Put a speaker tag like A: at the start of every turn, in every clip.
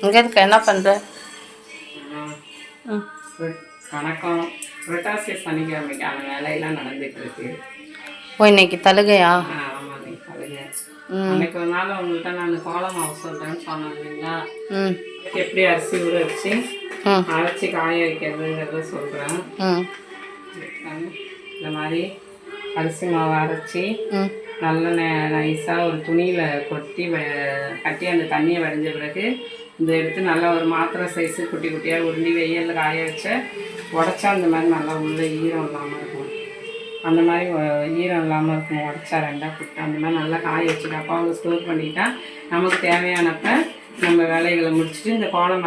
A: இங்கே இருக்க என்ன பண்ணுற?
B: வணக்கம். புரட்டாசி சனிக்கிழமைக்கான வேலையெல்லாம் நடந்துட்டு இருக்கு.
A: ஓ, இன்னைக்கு தலுகையா?
B: ஆமாம், இன்னைக்கு தலுகை. அன்னைக்கு ஒரு நாள் உங்கள்கிட்ட நான் கோலம் மாவு சொல்கிறேன்னு சொன்னேன் இல்லைங்களா? எப்படி அரிசி ஊற வச்சு அரைச்சி காய வைக்கிறதுங்கிறத சொல்கிறேன். இந்த மாதிரி அரிசி மாவை அரைச்சி நல்ல நைஸாக ஒரு துணியில் கொட்டி கட்டி அந்த தண்ணியை வடிஞ்ச பிறகு இந்த எடுத்து நல்லா ஒரு மாத்திரை சைஸு குட்டி குட்டியாக உருண்டி வெயிலில் காய வச்ச உடச்சா அந்த மாதிரி நல்லா உள்ளே ஈரம் இல்லாமல் இருக்கும். அந்த மாதிரி ஈரம் இல்லாமல் இருக்கும். உடச்சா ரெண்டாக குட்டு அந்த மாதிரி நல்லா காய வச்சு டப்பாவில் ஸ்டோர் பண்ணிட்டா நமக்கு தேவையானப்போ நம்ம வேலைகளை முடிச்சுட்டு இந்த கோலம்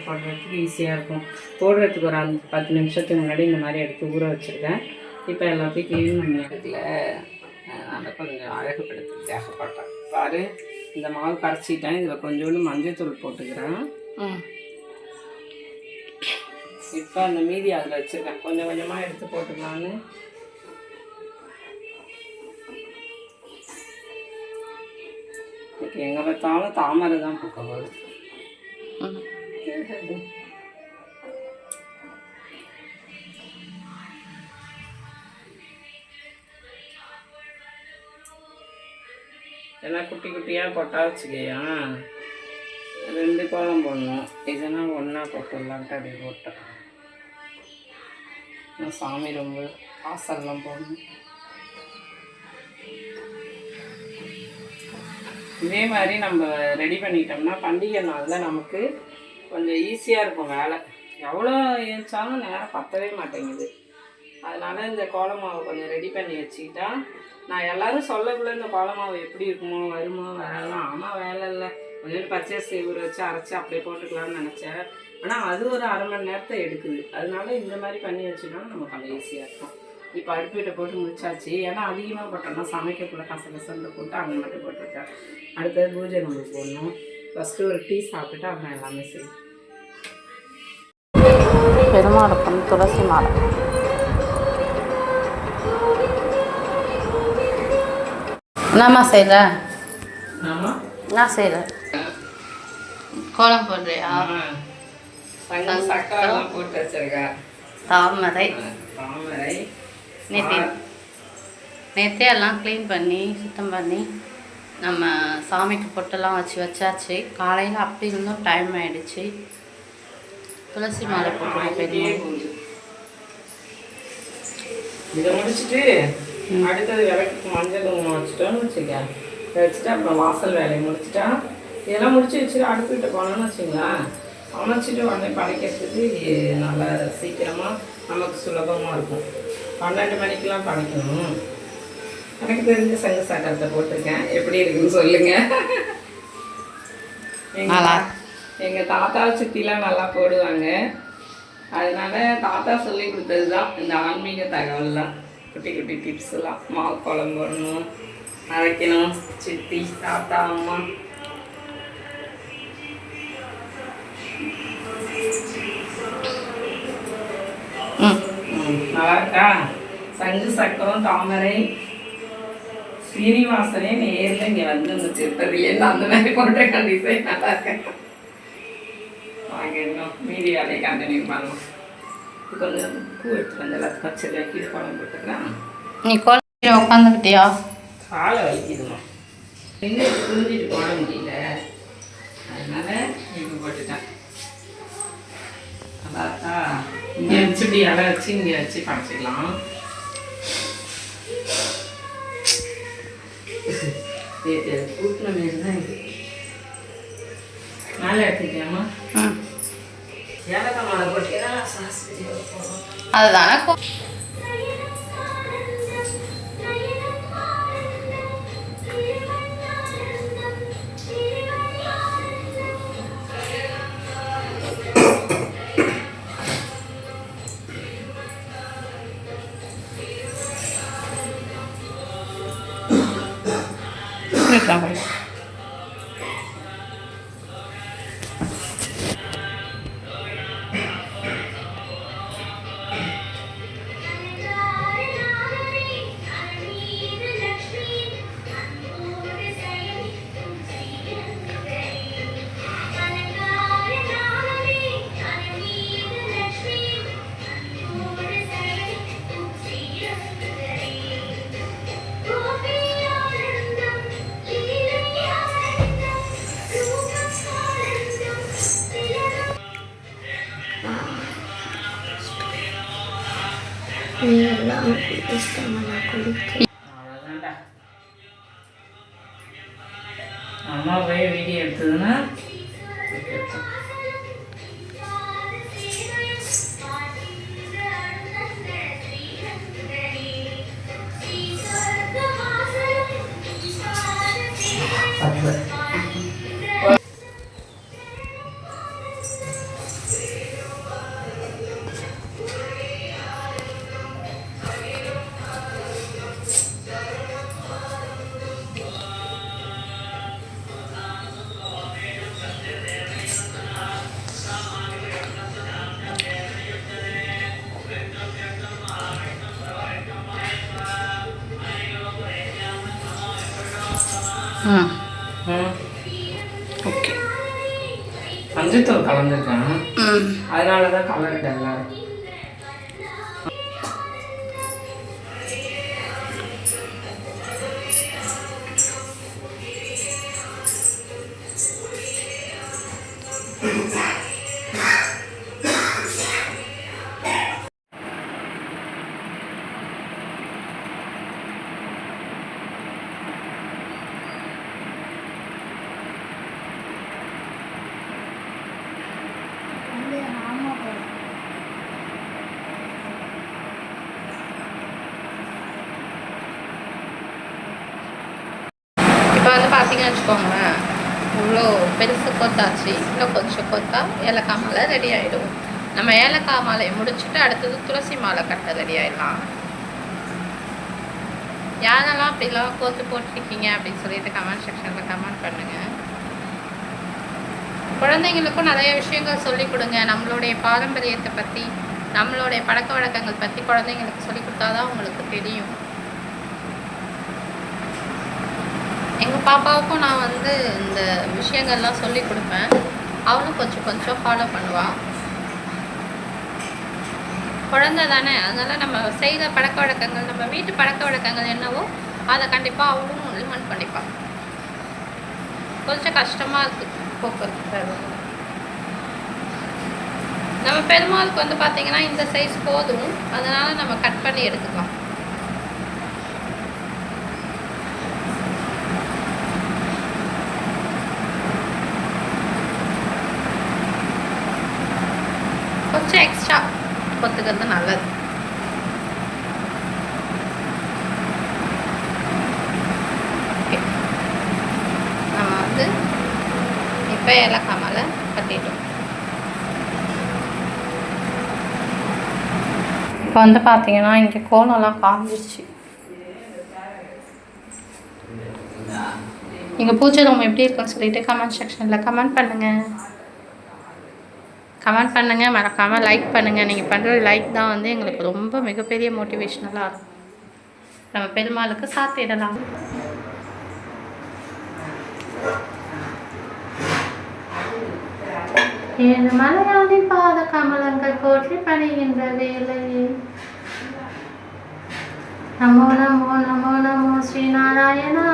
B: போடுறதுக்கு ஈஸியாக இருக்கும். போடுறதுக்கு ஒரு 10 நிமிஷத்துக்கு முன்னாடி இந்த மாதிரி எடுத்து ஊற வச்சுருக்கேன். இப்போ எல்லாத்தையும் க்ளீன் பண்ணி இடத்துல அதை கொஞ்சம் அழகுப்படுத்தி தேவைப்பட்டேன். பாரு, இந்த மாவு கரைச்சிட்டேன். இதில் கொஞ்சோண்டு மஞ்சள் தூள் போட்டுக்கிறேன். இப்போ அந்த மீதி அதில் வச்சுருக்கேன். கொஞ்சம் கொஞ்சமாக எடுத்து போட்டுக்கலான்னு. இன்னைக்கு எங்கே பார்த்தாலும் தாமரை தான் பக்கம் வரும். ஏன்னா குட்டி குட்டியாக போட்டா வச்சுக்கையா 2 கோலம் போடணும். இதனா ஒன்றா போட்டுடலான்ட்டு அப்படி போட்டேன். சாமி ரொம்ப வாசல்லாம் போடணும். இதே மாதிரி நம்ம ரெடி பண்ணிட்டோம்னா பண்டிகை நாளில் நமக்கு கொஞ்சம் ஈஸியாக இருக்கும் வேலை. எவ்வளோ ஏற்றாலும் நேரம் பத்தவே மாட்டேங்குது. அதனால் இந்த கோலமாவை கொஞ்சம் ரெடி பண்ணி வச்சுக்கிட்டா நான் எல்லோரும் சொல்லக்குள்ள இந்த கோலமாவு எப்படி இருக்குமோ வருமோ வராதான். ஆமாம், வேலை இல்லை, கொஞ்சம் பச்சரிசி ஊற வச்சு அரைச்சி அப்படியே போட்டுக்கலாம்னு நினச்சேன். ஆனால் அது ஒரு அரை மணி நேரத்தை எடுக்குது. அதனால இந்த மாதிரி பண்ணி வச்சுட்டோம்னா நமக்கு கொஞ்சம் ஈஸியாக இருக்கும். இப்போ அடுப்பிட்ட போட்டு முடிச்சாச்சு. ஏன்னா அதிகமாக போட்டோம்னா சமைக்கக்குள்ள கசகசன்னு போட்டு அங்கே மட்டும் போட்டிருக்கேன். அடுத்தது பூஜை நம்மளுக்கு போடணும். ஃபஸ்ட்டு ஒரு டீ சாப்பிட்டுட்டு அப்புறம் எல்லாமே செய்யும்.
A: பெருமாளுக்கு துளசி மாலை. என்னம்மா செய்கிற? என்ன செய்கிற? கோலம் போடுறியா?
B: சக்கரெல்லாம் போட்டு வச்சிருக்கேன்.
A: தாமரை
B: தாமரை
A: நேற்றே எல்லாம் க்ளீன் பண்ணி சுத்தம் பண்ணி நம்ம சாமிக்கு பொட்டெல்லாம் வச்சாச்சு. காலையில் அப்படி இருந்தும் டைம் ஆகிடுச்சு. துளசி மாலை போட்டு
B: இதை முடிச்சுட்டு அடுத்தது விளக்குக்கு மஞ்சள் குங்குமம் வச்சுட்டோன்னு வச்சுட்டு அப்புறம் வாசல் வேலையை முடிச்சுட்டா இதெல்லாம் முடிச்சு வச்சுட்டு அடுப்பிட்ட போனோன்னு வச்சுங்களேன். சமைச்சிட்டு உடனே படைக்கிறதுக்கு நல்லா சீக்கிரமாக நமக்கு சுலபமாக இருக்கும். 12 மணிக்கெலாம் படைக்கணும். எனக்கு தெரிஞ்ச சங்க சாட்டத்தை போட்டிருக்கேன். எப்படி இருக்குன்னு சொல்லுங்கள். எங்கள் தாத்தா சித்திலாம் நல்லா போடுவாங்க. அதனால தாத்தா சொல்லி கொடுத்தது தான் இந்த ஆன்மீக தகவல்லாம். குட்டி குட்டி டிப்ஸ்லாம். மாவு குழம்பு போடணும், அரைக்கணும். சித்தி, தாத்தா, அம்மா நல்லா இருக்கா? சங்கு சக்கரம் தாமரை சீனிவாசனே நேரில் இங்கே வந்து இந்த திருப்பதிலேருந்து அந்த மாதிரி போட்டிருக்க டிசைன் நல்லா இருக்கேன். வாங்க, இன்னும் மீதி வேலையை கண்டினியூ பண்ணலாம். கொஞ்சம் பூ எடுத்து வந்து எல்லாத்துக்கும் வச்சு வைக்கிது குழம்பு போட்டுக்கலாம்.
A: நீ குழம்பு உட்காந்துக்கிட்டியா?
B: காலை வலிக்குதுமா, இன்னும் புரிஞ்சிட்டு போட முடியல. அதனால இங்கே போட்டுட்டேன். அதாத்தா இங்கே வச்சு இப்படி இலை வச்சு இங்கே வச்சு படைச்சிக்கலாம். கூட்டின மாரி தான் இது. மேலே எடுத்துக்கியாமா? ஏலக்காய் மாலை போட்டீங்கன்னா
A: அதுதானே
C: எல்லாம் இஷ்டமாக குடிக்க.
B: அவ்வளோதான்டா. அம்மா போய் வீடியோ எடுத்ததுன்னா
A: ஓகே.
B: மஞ்சத்தூள் கலந்துருக்கேன், அதனால தான் கலர் டல்லா இருக்கு.
A: இப்போ வந்து பார்த்தீங்கன்னு வச்சுக்கோங்களேன், இவ்வளோ பெருசு கொத்தாச்சு. இன்னும் கொஞ்சம் கொத்தா ஏலக்காய் மாலை ரெடி ஆகிடும். நம்ம ஏலக்காய் மாலையை முடிச்சுட்டு அடுத்தது துளசி மாலை கட்ட ரெடி ஆகிடலாம். யாரெல்லாம் அப்படிலாம் கோத்து போட்டிருக்கீங்க அப்படின்னு சொல்லிட்டு கமெண்ட் செக்ஷனில் கமெண்ட் பண்ணுங்கள். குழந்தைங்களுக்கும் நிறைய விஷயங்கள் சொல்லிக் கொடுங்க. நம்மளுடைய பாரம்பரியத்தை பற்றி, நம்மளுடைய பழக்க வழக்கங்கள் பற்றி குழந்தைங்களுக்கு சொல்லிக் கொடுத்தா தான் அவங்களுக்கு தெரியும். எங்கள் பாப்பாவுக்கும் நான் வந்து இந்த விஷயங்கள்லாம் சொல்லி கொடுப்பேன். அவளும் கொஞ்சம் கொஞ்சம் ஃபாலோ பண்ணுவாள். குழந்தை தானே, அதனால் நம்ம செய்கிற பழக்க வழக்கங்கள், நம்ம வீட்டு பழக்க வழக்கங்கள் என்னவோ அதை கண்டிப்பாக அவளும் இம்ப்ளிமெண்ட் பண்ணிப்பாள். கொஞ்சம் கஷ்டமாக இருக்குது போக்குவரத்து. நம்ம பெருமாளுக்கு வந்து பார்த்திங்கன்னா இந்த சைஸ் போதும், அதனால் நம்ம கட் பண்ணி எடுத்துக்கலாம். கொஞ்சம் எக்ஸ்ட்ரா கொத்துக்கிறது நல்லது. ஓகே, நம்ம வந்து இப்போ ஏலக்காய் மாலை கட்டிட்டோம். இப்போ வந்து பார்த்தீங்கன்னா இங்கே கோலம்லாம் காஞ்சிருச்சு. எங்கள் பூஜை ரூம் எப்படி இருக்குன்னு சொல்லிட்டு கமெண்ட் செக்ஷனில் கமெண்ட் பண்ணுங்கள். கமெண்ட் பண்ணுங்கள், மறக்காமல் லைக் பண்ணுங்கள். நீங்கள் பண்ணுற லைக் தான் வந்து எங்களுக்கு ரொம்ப மிகப்பெரிய மோட்டிவேஷ்னலாக இருக்கும். நம்ம பெருமாளுக்கு சாத்திடலாம். ஏழு மலையாளி பாத கமலங்கள் போற்றி பணிகின்ற வேலை. நமோ நமோ நமோ நமோ ஸ்ரீ நாராயணா.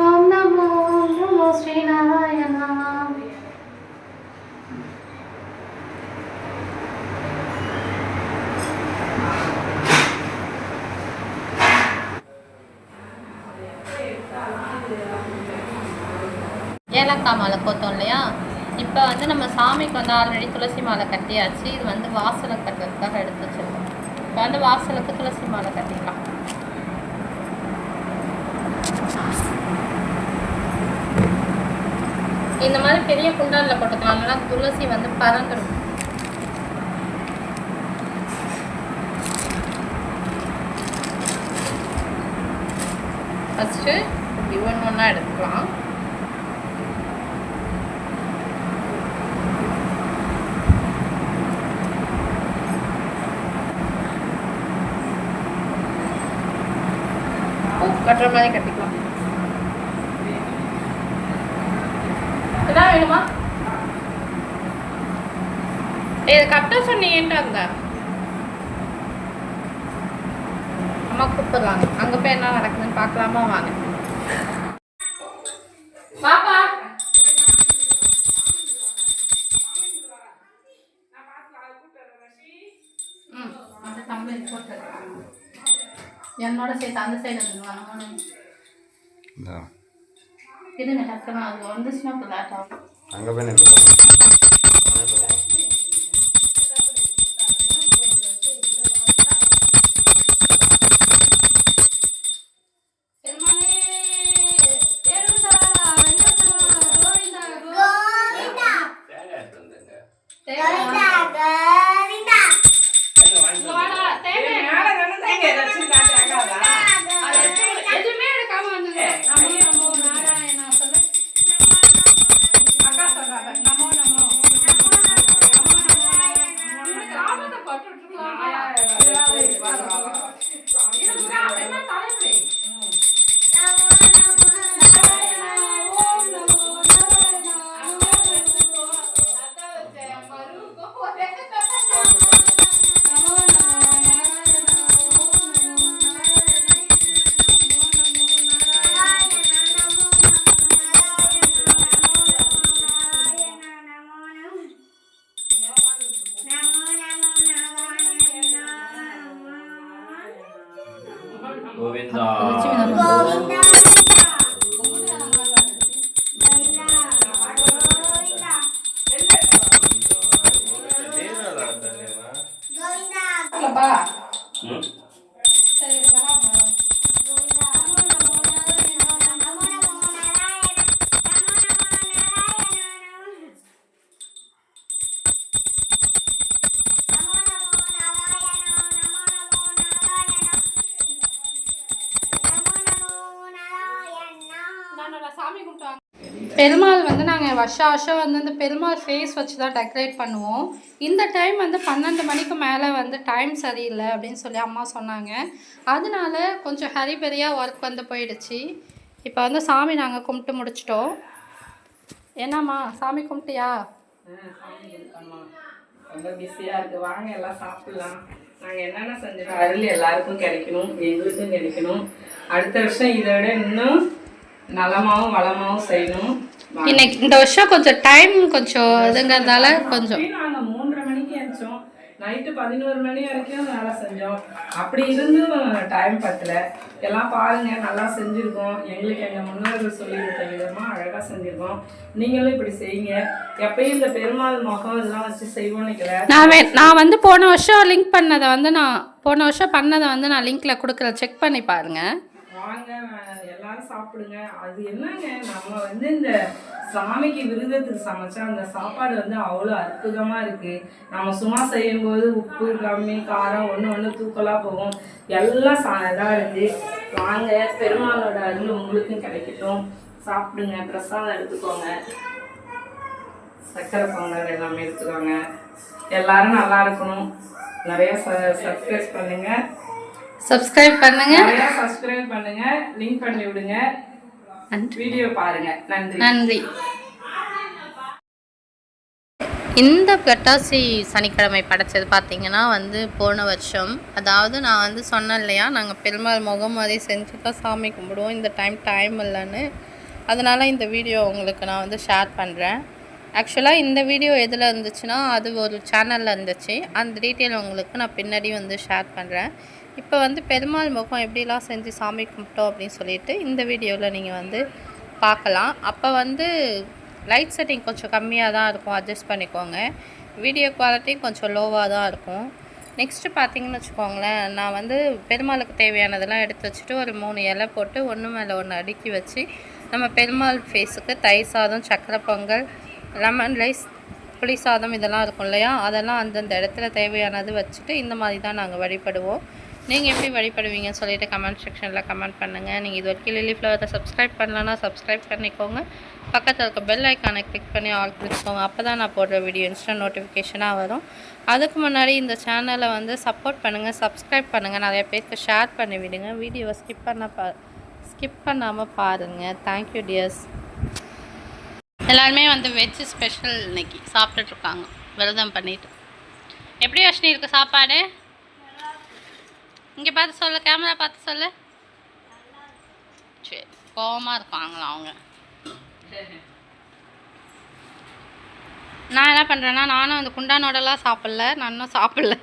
A: ஓம் நமோ நமோ ஸ்ரீ நாராயணா. ஏலக்காய் மாலை போத்தோம் இல்லையா? இப்போ வந்து நம்ம சாமிக்கு வந்து ஆல்ரெடி துளசி மாலை கட்டியாச்சு. இது வந்து வாசலுக்கு கட்டுறதுக்காக எடுத்து வச்சுருக்கோம். இப்போ வந்து வாசலுக்கு துளசி மாலை கட்டிக்கலாம். இந்த மாதிரி பெரிய குண்டானில் போட்டுக்கலாம், இல்லைனா துளசி வந்து பறந்துடும். ஃபஸ்ட்டு இப்படி ஒன்று ஒன்றா எடுத்துக்கலாம். கட்டுற மாதிரி கட்டிக்கலாம். இதான் வேணுமா? இது கட்ட சொன்னீங்கன்ட்டு அந்த அம்மா கூப்பிடுறாங்க. அங்கே போய் என்ன நடக்குதுன்னு பார்க்கலாமா? வாங்க பாப்பா. அந்த தமிழ் போட்டு என்னோட சேர்த்து அந்த சைடு வந்துடுவாங்க. இருங்க டக்குனு அது வந்துச்சுன்னா இப்போ லேட் ஆகும்.
D: அங்கே போய் நின்று கோவிந்தா
A: பெருமாள் வந்து நாங்கள் வருஷம் வந்து இந்த பெருமாள் ஃபேஸ் வச்சு தான் டெக்கரேட் பண்ணுவோம். இந்த டைம் வந்து 12 மணிக்கு மேலே வந்து டைம் சரியில்லை அப்படின்னு சொல்லி அம்மா சொன்னாங்க. அதனால கொஞ்சம் ஹரிபரியாக ஒர்க் வந்து போயிடுச்சு. இப்போ வந்து சாமி நாங்கள் கும்பிட்டு முடிச்சிட்டோம். என்னம்மா சாமி கும்பிட்டியா?
B: சாமி கும்பிட்டோம்மா. ரொம்ப பிஸியாக இருக்குது. வாங்க எல்லாம் சாப்பிட்லாம். நாங்கள் என்னென்ன செஞ்சிருக்கோம் அருள் எல்லாருக்கும் கிடைக்கணும், எங்களுக்கும் கிடைக்கணும். அடுத்த வருஷம் இதை விட இன்னும் நலமாகவும் வளமாகவும் செய்யணும்.
A: இன்னைக்கு இந்த வருஷம் கொஞ்சம் டைம் கொஞ்சம் இதுங்கிறதால கொஞ்சம்
B: நாங்கள் 3:30 மணிக்கு எழுந்தோம். நைட்டு 11 மணி வரைக்கும் வேலை செஞ்சோம். அப்படி இருந்தும் டைம் பத்தலை. எல்லாம் பாருங்கள், நல்லா செஞ்சுருக்கோம். எங்களுக்கு எங்கள் முன்னோர்கள் சொல்லி கொடுத்த விதமாக அழகாக செஞ்சுருக்கோம். நீங்களும் இப்படி செய்யுங்க. எப்பயும் இந்த பெருமாள் முகம் இதெல்லாம் வச்சு செய்வோம்னு நினைக்கிறேன்.
A: நான் வந்து போன வருஷம் லிங்க் பண்ணதை வந்து நான் லிங்க்ல கொடுக்குறேன், செக் பண்ணி பாருங்க.
B: வாங்க எல்லாரும் சாப்பிடுங்க. அது என்னங்க, நம்ம வந்து இந்த சாமிக்கு விருதத்துக்கு சமைச்சா அந்த சாப்பாடு வந்து அவ்வளோ அற்புதமாக இருக்குது. நம்ம சும்மா செய்யும்போது உப்பு கம்மி காரம் ஒன்று தூக்கலாக போகும். எல்லாம் இதாக இருக்குது. வாங்க, பெருமாளோட அருள் உங்களுக்கும் கிடைக்கட்டும். சாப்பிடுங்க, பிரசாதம் எடுத்துக்கோங்க, சக்கரை பொங்கல் எல்லாமே எடுத்துக்கோங்க. எல்லாரும் நல்லா இருக்கணும். நிறைய சப்ஸ்கிரைப் பண்ணுங்க, நிறைய சப்ஸ்கிரைப் பண்ணுங்க, லிங்க் பண்ணி விடுங்க, வீடியோ பாருங்க. நன்றி.
A: இந்த புரட்டாசி சனிக்கிழமை படைச்சது பார்த்தீங்கன்னா வந்து போன வருஷம், அதாவது நான் வந்து சொன்னேன் இல்லையா, நாங்கள் பெருமாள் முகம் மாதிரி செஞ்சு தான் சாமி கும்பிடுவோம். இந்த டைம் இல்லைன்னு, அதனால் இந்த வீடியோ உங்களுக்கு நான் வந்து ஷேர் பண்ணுறேன். ஆக்சுவலாக இந்த வீடியோ எதில் இருந்துச்சுன்னா அது ஒரு சேனலில் இருந்துச்சு. அந்த டீட்டெயில் உங்களுக்கு நான் பின்னாடி வந்து ஷேர் பண்ணுறேன். இப்போ வந்து பெருமாள் முகம் எப்படிலாம் செஞ்சு சாமி கும்பிட்டோம் அப்படின்னு சொல்லிட்டு இந்த வீடியோவில் நீங்கள் வந்து பார்க்கலாம். அப்போ வந்து லைட் செட்டிங் கொஞ்சம் கம்மியாக தான் இருக்கும், அட்ஜஸ்ட் பண்ணிக்கோங்க. வீடியோ குவாலிட்டியும் கொஞ்சம் லோவாக தான் இருக்கும். நெக்ஸ்ட்டு பார்த்தீங்கன்னு வச்சுக்கோங்களேன், நான் வந்து பெருமாளுக்கு தேவையானதெல்லாம் எடுத்து வச்சுட்டு ஒரு 3 இலை போட்டு ஒன்று மேலே ஒன்று அடுக்கி வச்சு நம்ம பெருமாள் ஃபேஸுக்கு தயிர் சாதம், சக்கரை பொங்கல், லெமன் ரைஸ், புளி சாதம் இதெல்லாம் இருக்கும் இல்லையா, அதெல்லாம் அந்தந்த இடத்துல தேவையானது வச்சுட்டு இந்த மாதிரி தான் நாங்கள் வழிபடுவோம். நீங்கள் எப்படி வழிபடுவீங்கன்னு சொல்லிட்டு கமெண்ட் செக்ஷனில் கமெண்ட் பண்ணுங்கள். நீங்கள் இது வரைக்கும் லில்லி ஃப்ளவரை சப்ஸ்கிரைப் பண்ணலன்னா சப்ஸ்கிரைப் பண்ணிக்கோங்க. பக்கத்தில் இருக்க பெல் ஐக்கானை கிளிக் பண்ணி ஆல் கொடுத்துக்கோங்க. அப்போ தான் நான் போடுற வீடியோ இன்ஸ்டன்ட் நோட்டிஃபிகேஷனாக வரும். அதுக்கு முன்னாடி இந்த சேனலை வந்து சப்போர்ட் பண்ணுங்கள், சப்ஸ்கிரைப் பண்ணுங்கள், நிறைய பேருக்கு ஷேர் பண்ணி விடுங்க. வீடியோவை ஸ்கிப் பண்ணாமல் பாருங்கள். Thank you tears. எல்லாருமே வந்து வெஜ் ஸ்பெஷல் இன்னைக்கு சாப்பிட்டுட்ருக்காங்க விரதம் பண்ணிவிட்டு. எப்படி யோசனை இருக்குது சாப்பாடு? இங்கே பார்த்து சொல்லு, கேமரா பார்த்து சொல்லு. சரி, கோவமாக இருப்பாங்களா அவங்க? நான் என்ன பண்ணுறேன்னா, நானும் அந்த குண்டானோடலாம் சாப்பிடல, நான் இன்னும் சாப்பிடல.